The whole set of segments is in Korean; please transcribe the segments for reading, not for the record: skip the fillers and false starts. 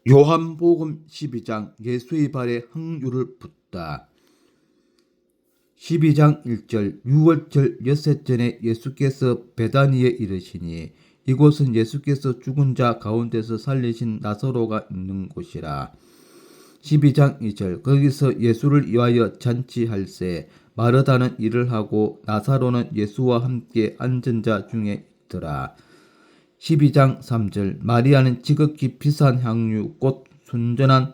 요한복음 12장 예수의 발에 항유를 붓다. 12장 1절 유월절 엿새 전에 예수께서 베다니에 이르시니 이곳은 예수께서 죽은 자 가운데서 살리신 나사로가 있는 곳이라. 12장 2절 거기서 예수를 위하여 잔치할세 마르다는 일을 하고 나사로는 예수와 함께 앉은 자 중에 있더라. 12장 3절 마리아는 지극히 비싼 향유 곧 순전한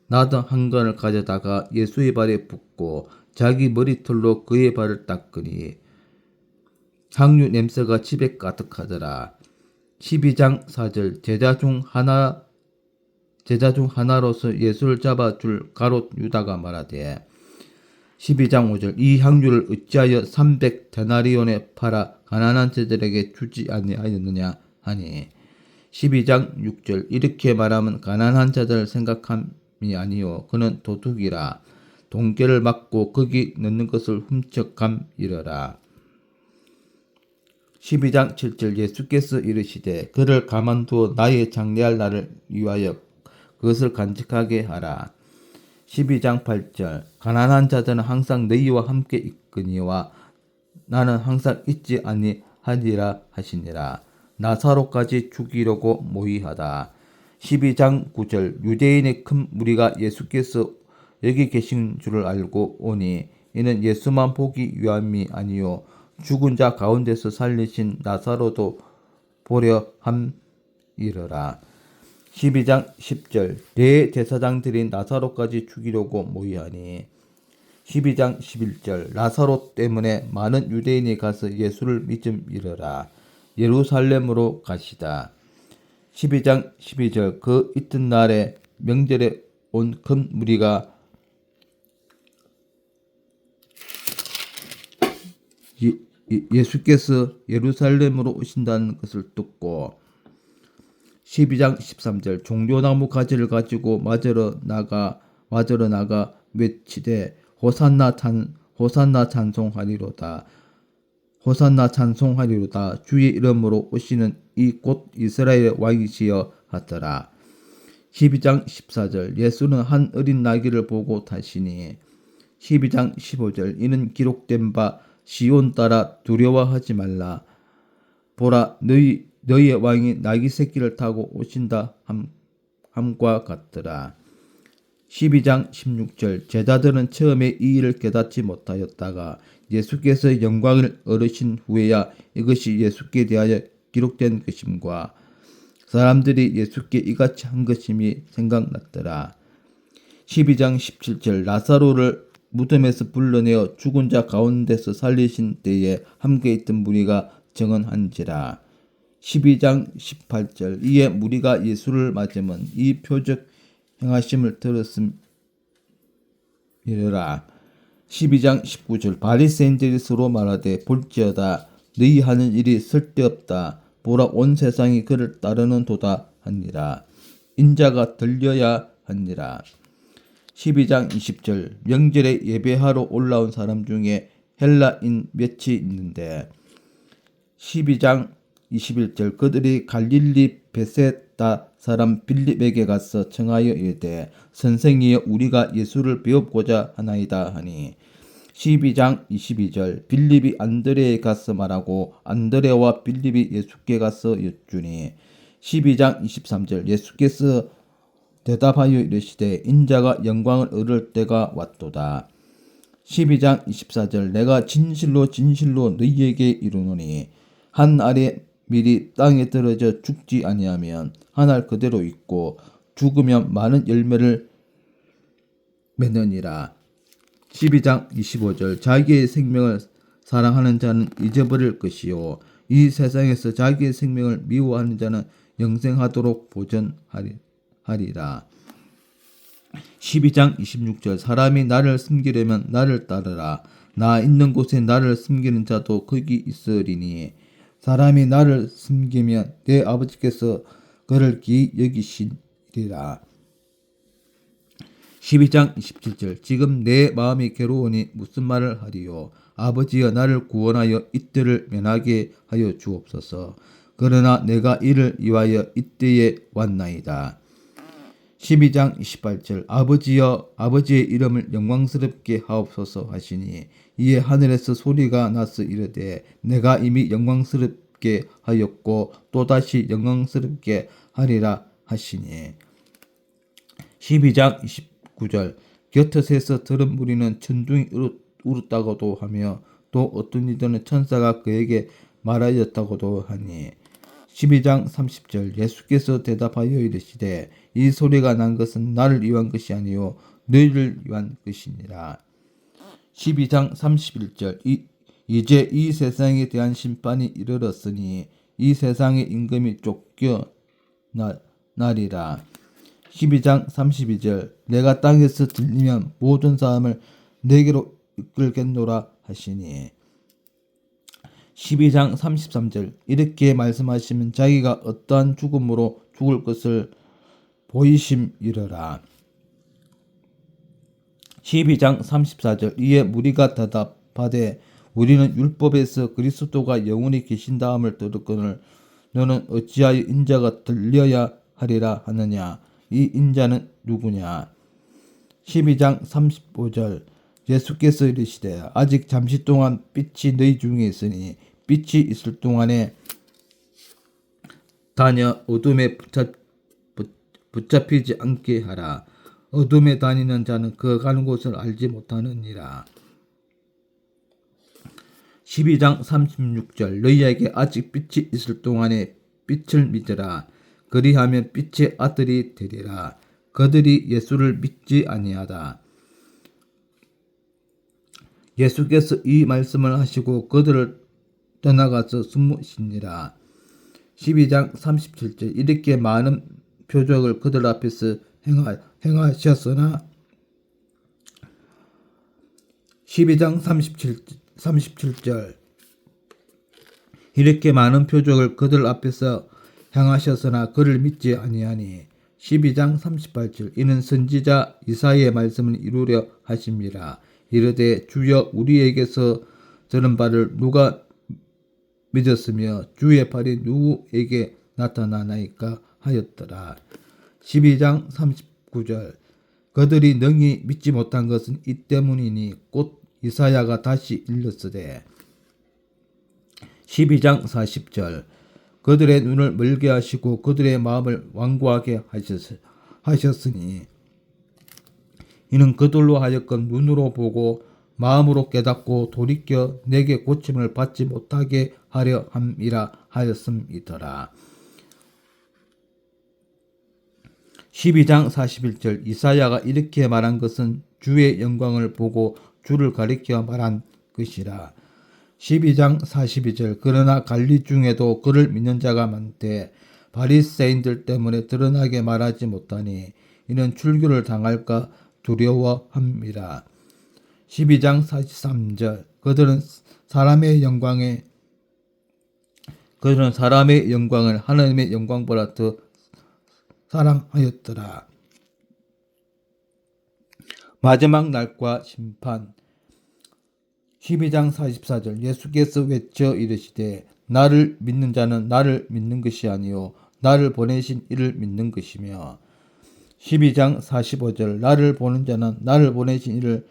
나드 한 건을 가져다가 예수의 발에 붓고 자기 머리털로 그의 발을 닦으니 향유 냄새가 집에 가득하더라. 12장 4절 제자 중 하나로서 예수를 잡아줄 가롯 유다가 말하되 12장 5절 이 향유를 어찌하여 300데나리온에 팔아 가난한 자들에게 주지 아니하였느냐 하니 12장 6절 이렇게 말하면 가난한 자들을 생각함이 아니요 그는 도둑이라 돈궤를 막고 거기 넣는 것을 훔쳐감이러라. 12장 7절 예수께서 이르시되 그를 가만두어 나의 장래할 날을 위하여 그것을 간직하게 하라. 12장 8절 가난한 자들은 항상 너희와 함께 있거니와 나는 항상 있지 아니하리라 하시니라. 나사로까지 죽이려고 모의하다. 12장 9절 유대인의 큰 무리가 예수께서 여기 계신 줄을 알고 오니 이는 예수만 보기 위함이 아니요 죽은 자 가운데서 살리신 나사로도 보려 함이러라. 12장 10절 대제사장들이 나사로까지 죽이려고 모의하니 12장 11절 나사로 때문에 많은 유대인이 가서 예수를 믿음이러라. 예루살렘으로 가시다. 12장 12절 그 이튿날에 명절에 온 큰 무리가 예수께서 예루살렘으로 오신다는 것을 듣고 12장 13절 종려나무 가지를 가지고 맞으러 나가 외치되 호산나 찬송하리로다. 호산나 찬송하리로다. 주의 이름으로 오시는 이 곧 이스라엘의 왕이시여 하더라. 12장 14절 예수는 한 어린 나귀를 보고 타시니 12장 15절 이는 기록된 바 시온 따라 두려워하지 말라. 보라 너희의 왕이 나귀 새끼를 타고 오신다 함과 같더라. 12장 16절 제자들은 처음에 이 일을 깨닫지 못하였다가 예수께서 영광을 얻으신 후에야 이것이 예수께 대하여 기록된 것임과 사람들이 예수께 이같이 한 것임이 생각났더라. 12장 17절 나사로를 무덤에서 불러내어 죽은 자 가운데서 살리신 때에 함께 있던 무리가 증언한지라. 12장 18절 이에 무리가 예수를 맞으면 이 표적 행하심을 들었음이라. 12장 19절 바리새인들이 서로 말하되 볼지어다 너희 하는 일이 쓸데없다. 보라 온 세상이 그를 따르는 도다 하니라. 인자가 들려야 하니라. 12장 20절 명절에 예배하러 올라온 사람 중에 헬라인 몇이 있는데 12장 21절 그들이 갈릴리 베세다 사람 빌립에게 가서 청하여 이르되 선생이여 우리가 예수를 배우고자 하나이다 하니 12장 22절 빌립이 안드레에 가서 말하고 안드레와 빌립이 예수께 가서 여쭈니 12장 23절 예수께서 대답하여 이르시되 인자가 영광을 얻을 때가 왔도다. 12장 24절 내가 진실로 너희에게 이르노니 한 알의 밀이 땅에 떨어져 죽지 아니하면 한 알 그대로 있고 죽으면 많은 열매를 맺느니라. 12장 25절 자기의 생명을 사랑하는 자는 잊어버릴 것이요 이 세상에서 자기의 생명을 미워하는 자는 영생하도록 보전하리라. 12장 26절 사람이 나를 섬기려면 나를 따르라. 나 있는 곳에 나를 섬기는 자도 거기 있으리니 사람이 나를 섬기면 내 아버지께서 그를 기이 여기시리라. 12장 27절 지금 내 마음이 괴로우니 무슨 말을 하리요 아버지여 나를 구원하여 이때를 면하게 하여 주옵소서. 그러나 내가 이를 위하여 이때에 왔나이다. 12장 28절 아버지여 아버지의 이름을 영광스럽게 하옵소서 하시니 이에 하늘에서 소리가 나서 이르되 내가 이미 영광스럽게 하였고 또다시 영광스럽게 하리라 하시니 12장 29절 곁에서 들은 무리는 천둥이 울었다고도 하며 또 어떤 이들은 천사가 그에게 말하였다고도 하니 12장 30절 예수께서 대답하여 이르시되 이 소리가 난 것은 나를 위한 것이 아니요 너희를 위한 것이니라. 12장 31절 이제 이 세상에 대한 심판이 이르렀으니 이 세상의 임금이 쫓겨나리라. 12장 32절 내가 땅에서 들리면 모든 사람을 내게로 이끌겠노라 하시니 12장 33절 이렇게 말씀하시면 자기가 어떠한 죽음으로 죽을 것을 보이심이러라. 12장 34절 이에 무리가 대답하되 우리는 율법에서 그리스도가 영원히 계신다함을 들었거늘 너는 어찌하여 인자가 들려야 하리라 하느냐. 이 인자는 누구냐. 12장 35절 예수께서 이르시되 아직 잠시 동안 빛이 너희 중에 있으니 빛이 있을 동안에 다녀 어둠에 붙잡히지 않게 하라. 어둠에 다니는 자는 그 가는 곳을 알지 못하느니라. 12장 36절 너희에게 아직 빛이 있을 동안에 빛을 믿으라. 그리하면 빛의 아들이 되리라. 그들이 예수를 믿지 아니하다. 예수께서 이 말씀을 하시고 그들을 떠나가서 숨으시니라. 12장 37절 이렇게 많은 표적을 그들 앞에서 행하셨으나 12장 37절 이렇게 많은 표적을 그들 앞에서 행하셨으나 그를 믿지 아니하니 12장 38절 이는 선지자 이사야의 말씀을 이루려 하심이라. 이르되 주여 우리에게서 들은 바를 누가 믿었으며 주의 팔이 누구에게 나타나나이까 하였더라. 12장 39절 그들이 능히 믿지 못한 것은 이 때문이니 곧 이사야가 다시 일렀으되 12장 40절 그들의 눈을 멀게 하시고 그들의 마음을 완고하게 하셨으니 이는 그들로 하여금 눈으로 보고 마음으로 깨닫고 돌이켜 내게 고침을 받지 못하게 하려 함이라 하였음이더라. 12장 41절 이사야가 이렇게 말한 것은 주의 영광을 보고 주를 가리켜 말한 것이라. 12장 42절 그러나 관리 중에도 그를 믿는 자가 많되 바리새인들 때문에 드러나게 말하지 못하니 이는 출교를 당할까 두려워함이라. 12장 43절 그들은 사람의 영광을 하나님의 영광보다 더 사랑하였더라. 마지막 날과 심판 12장 44절 예수께서 외쳐 이르시되 나를 믿는 자는 나를 믿는 것이 아니요 나를 보내신 이를 믿는 것이며 12장 45절 나를 보는 자는 나를 보내신 이를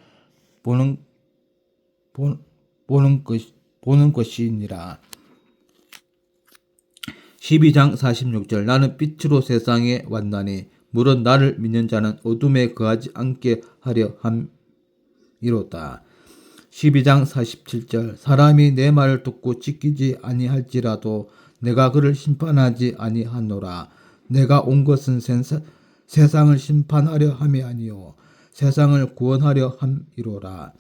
보는 것이니라. 12장 46절 나는 빛으로 세상에 왔나니 물론 나를 믿는 자는 어둠에 거하지 않게 하려 함이로다. 12장 47절 사람이 내 말을 듣고 지키지 아니할지라도 내가 그를 심판하지 아니하노라. 내가 온 것은 세상을 심판하려 함이 아니요 세상을 구원하려 함이로라.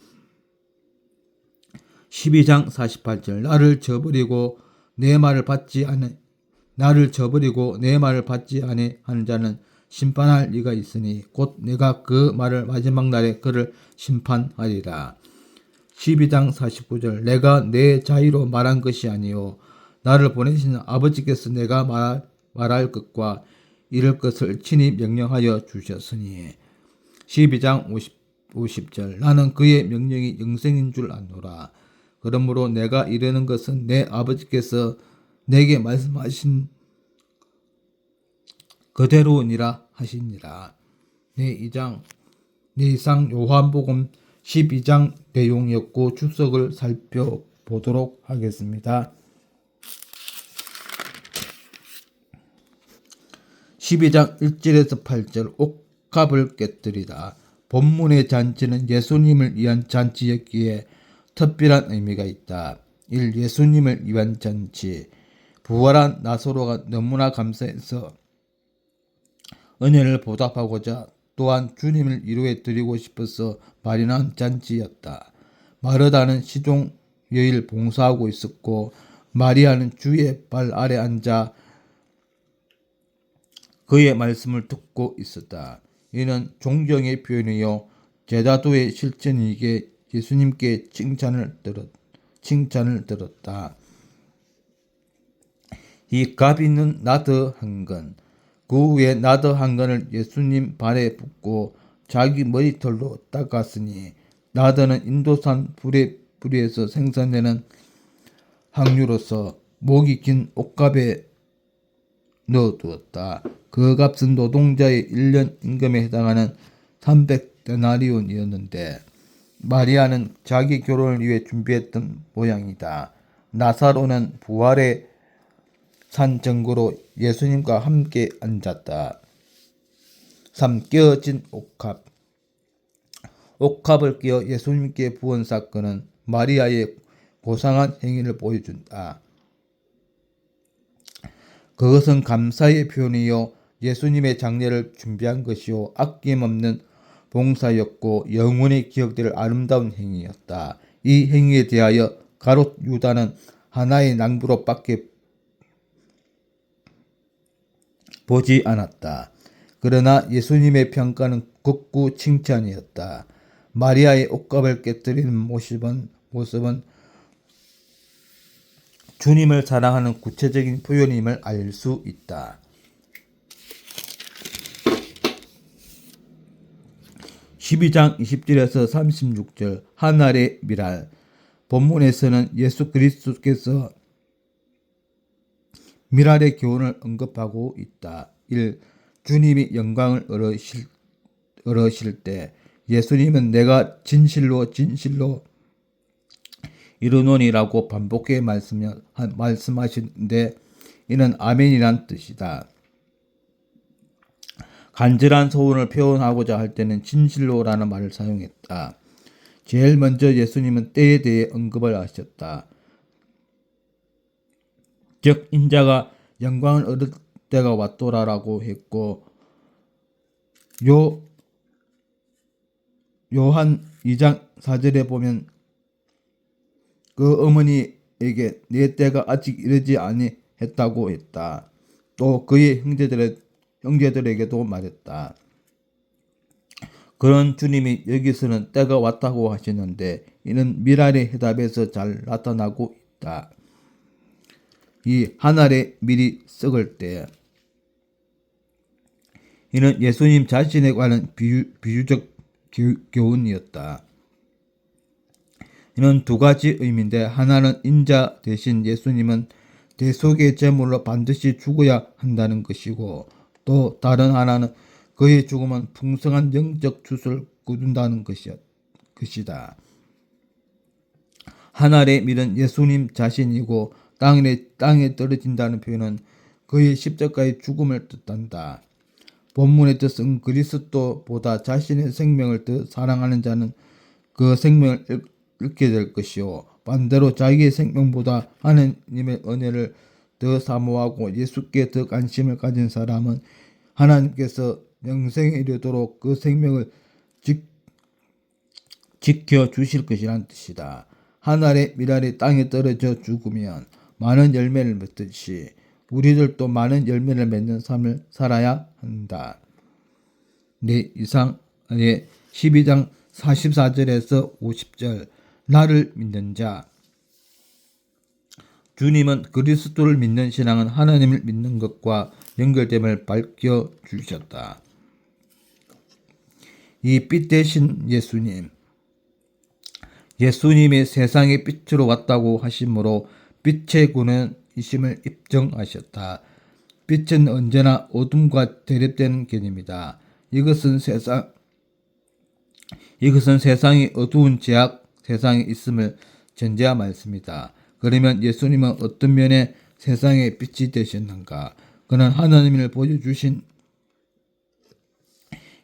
12장 48절 나를 저버리고 내 말을 받지 아니하는 자는 심판할 이가 있으니 곧 내가 그 말을 마지막 날에 그를 심판하리라. 12장 49절 내가 내 자의로 말한 것이 아니요 나를 보내신 아버지께서 내가 말할 것과 이럴 것을 친히 명령하여 주셨으니 12장 50절 나는 그의 명령이 영생인 줄 아노라. 그러므로 내가 이르는 것은 내 아버지께서 내게 말씀하신 그대로니라 하시니라. 네, 이상 요한복음 12장 내용이었고 주석을 살펴보도록 하겠습니다. 12장 1절에서 8절 옥합을 깨뜨리다. 본문의 잔치는 예수님을 위한 잔치였기에 특별한 의미가 있다. 1. 예수님을 위한 잔치. 부활한 나사로가 너무나 감사해서 은혜를 보답하고자 또한 주님을 위로해 드리고 싶어서 마련한 잔치였다. 마르다는 시종 여일 봉사하고 있었고 마리아는 주의 발 아래 앉아 그의 말씀을 듣고 있었다. 이는 존경의 표현이요 제자도의 실천이기에 예수님께 칭찬을 들었다. 이 값 있는 나드 한 건, 그 후에 나드 한 건을 예수님 발에 붓고 자기 머리털로 닦았으니 나드는 인도산 뿌리에서 생산되는 항류로서 목이 긴 옷값에 넣어두었다. 그 값은 노동자의 1년 임금에 해당하는 300데나리온이었는데 마리아는 자기 결혼을 위해 준비했던 모양이다. 나사로는 부활의 산 정거로 예수님과 함께 앉았다. 3. 깨어진 옥합. 옥합을 끼어 예수님께 부은 사건은 마리아의 고상한 행위를 보여준다. 그것은 감사의 표현이요 예수님의 장례를 준비한 것이요 아낌없는 봉사였고 영원히 기억될 아름다운 행위였다. 이 행위에 대하여 가롯 유다는 하나의 낭비로밖에 보지 않았다. 그러나 예수님의 평가는 극구 칭찬이었다. 마리아의 옷값을 깨뜨리는 모습은 주님을 사랑하는 구체적인 표현임을 알 수 있다. 12장 20절에서 36절 하늘의 미랄. 본문에서는 예수 그리스도께서 미랄의 교훈을 언급하고 있다. 1. 주님이 영광을 얻으실 때 예수님은 내가 진실로 이르노니라고 반복해 말씀하시는데 이는 아멘이란 뜻이다. 간절한 소원을 표현하고자 할 때는 진실로라는 말을 사용했다. 제일 먼저 예수님은 때에 대해 언급을 하셨다. 즉 인자가 영광을 얻을 때가 왔도라라고 했고 요한 2장 4절에 보면 그 어머니에게 내 때가 아직 이르지 아니했다고 했다. 또 그의 형제들에게도 말했다. 그런 주님이 여기서는 때가 왔다고 하시는데 이는 미랄의 해답에서 잘 나타나고 있다. 이 하늘의 밀이 썩을 때 이는 예수님 자신에 관한 비유적 교훈이었다. 이는 두 가지 의미인데 하나는 인자 대신 예수님은 대속의 제물로 반드시 죽어야 한다는 것이고 또 다른 하나는 그의 죽음은 풍성한 영적 주 거둔다는 것이다. 하늘의 밀은 예수님 자신이고 땅에 떨어진다는 표현은 그의 십자가의 죽음을 뜻한다. 본문의 뜻은 그리스도보다 자신의 생명을 더 사랑하는 자는 그 생명을 잃게 될 것이요 반대로 자기의 생명보다 하나님의 은혜를 더 사모하고 예수께 더 관심을 가진 사람은 하나님께서 영생에 이르도록 그 생명을 지켜주실 것이라는 뜻이다. 하늘의 미랄이 땅에 떨어져 죽으면 많은 열매를 맺듯이 우리들도 많은 열매를 맺는 삶을 살아야 한다. 네, 이상 12장 44절에서 50절 나를 믿는 자. 주님은 그리스도를 믿는 신앙은 하나님을 믿는 것과 연결됨을 밝혀주셨다. 이 빛 대신 예수님이 세상의 빛으로 왔다고 하심으로 빛의 군원이심을 입증하셨다. 빛은 언제나 어둠과 대립되는 개념이다. 이것은 세상이 어두운 죄악 세상에 있음을 전제한 말씀이다. 그러면 예수님은 어떤 면에 세상의 빛이 되셨는가? 그는 하나님을 보여주신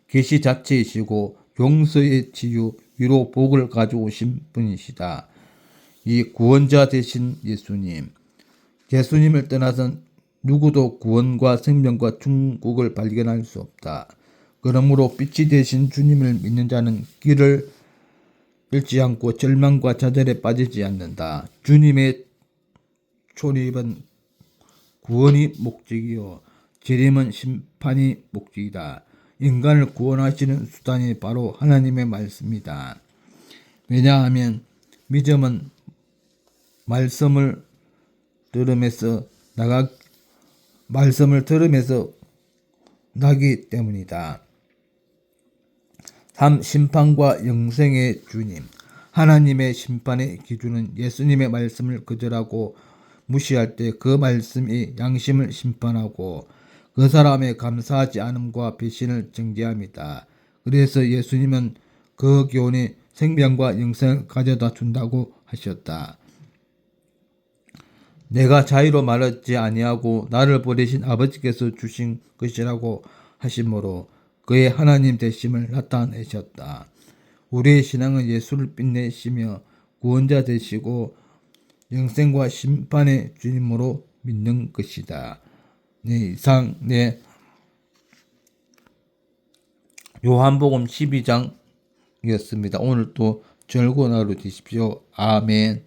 계시 자체이시고 용서의 치유, 위로 복을 가져오신 분이시다. 이 구원자 되신 예수님을 떠나선 누구도 구원과 생명과 천국을 발견할 수 없다. 그러므로 빛이 되신 주님을 믿는 자는 길을 잃지 않고 절망과 좌절에 빠지지 않는다. 주님의 초립은 구원이 목적이요 재림은 심판이 목적이다. 인간을 구원하시는 수단이 바로 하나님의 말씀이다. 왜냐하면 믿음은 말씀을 들으면서 나기 때문이다. 3. 심판과 영생의 주님. 하나님의 심판의 기준은 예수님의 말씀을 거절하고 무시할 때 그 말씀이 양심을 심판하고 그 사람의 감사하지 않음과 배신을 정죄합니다. 그래서 예수님은 그 교훈이 생명과 영생을 가져다 준다고 하셨다. 내가 자의로 말하지 아니하고 나를 보내신 아버지께서 주신 것이라고 하심으로 그의 하나님 되심을 나타내셨다. 우리의 신앙은 예수를 빛내시며 구원자 되시고 영생과 심판의 주님으로 믿는 것이다. 이상 요한복음 12장이었습니다. 오늘도 즐거운 하루 되십시오. 아멘.